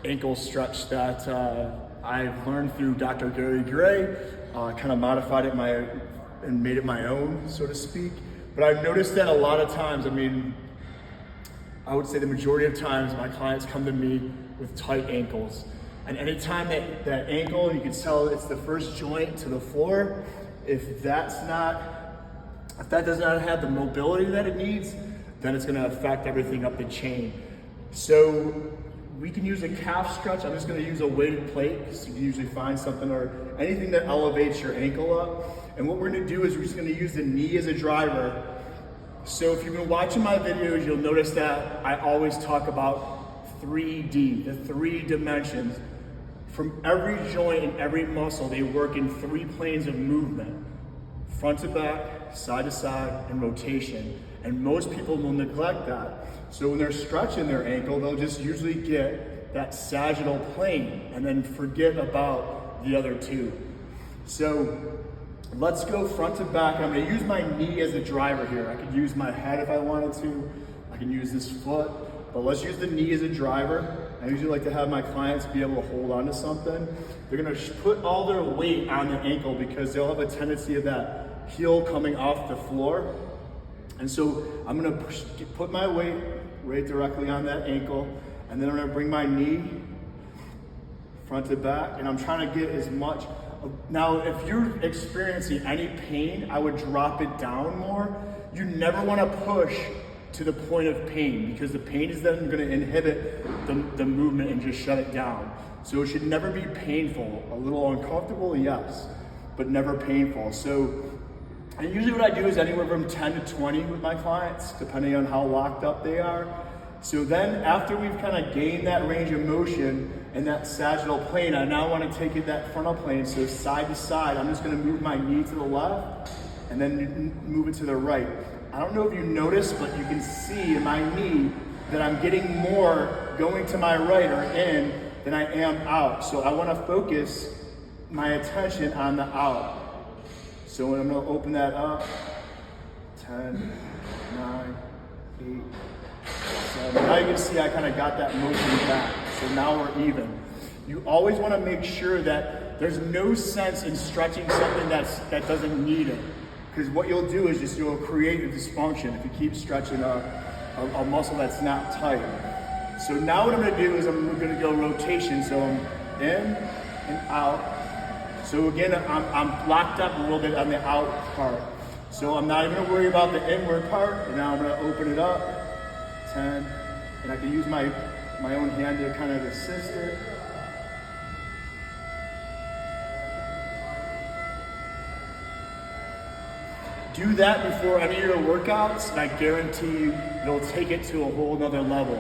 ankle stretch that I've learned through Dr. Gary Gray, kind of modified it and made it my own, so to speak. But I've noticed that a lot of times, I would say the majority of times my clients come to me with tight ankles. And anytime that ankle, you can tell it's the first joint to the floor, if that does not have the mobility that it needs, then it's gonna affect everything up the chain. So we can use a calf stretch. I'm just gonna use a weighted plate, because you can usually find something or anything that elevates your ankle up. And what we're gonna do is we're just gonna use the knee as a driver. So if you've been watching my videos, you'll notice that I always talk about 3D, the 3 dimensions. From every joint and every muscle, they work in 3 planes of movement: front to back, side to side, and rotation. And most people will neglect that. So when they're stretching their ankle, they'll just usually get that sagittal plane and then forget about the other 2. So let's go front to back. I'm gonna use my knee as a driver here. I could use my head if I wanted to. I can use this foot, but let's use the knee as a driver. I usually like to have my clients be able to hold on to something. They're gonna put all their weight on the ankle because they'll have a tendency of that heel coming off the floor. And so I'm gonna put my weight right directly on that ankle, and then I'm gonna bring my knee front to back, and I'm trying to get as much. Now, if you're experiencing any pain, I would drop it down more. You never wanna push to the point of pain, because the pain is then gonna inhibit the movement and just shut it down. So it should never be painful. A little uncomfortable, yes, but never painful. And usually what I do is anywhere from 10 to 20 with my clients, depending on how locked up they are. So then after we've kind of gained that range of motion and that sagittal plane, I now want to take it that frontal plane. So side to side, I'm just going to move my knee to the left and then move it to the right. I don't know if you noticed, but you can see in my knee that I'm getting more going to my right or in than I am out. So I want to focus my attention on the out. So when I'm gonna open that up, 10, 9, 8, 7. Now you can see I kind of got that motion back. So now we're even. You always wanna make sure that there's no sense in stretching something that doesn't need it. Because what you'll do is just you'll create a dysfunction if you keep stretching a muscle that's not tight. So now what I'm gonna do is I'm gonna go rotation. So I'm in and out. So again, I'm locked up a little bit on the out part. So I'm not even gonna worry about the inward part. And now I'm gonna open it up, 10, and I can use my own hand to kind of assist it. Do that before any of your workouts, and I guarantee you, it'll take it to a whole nother level.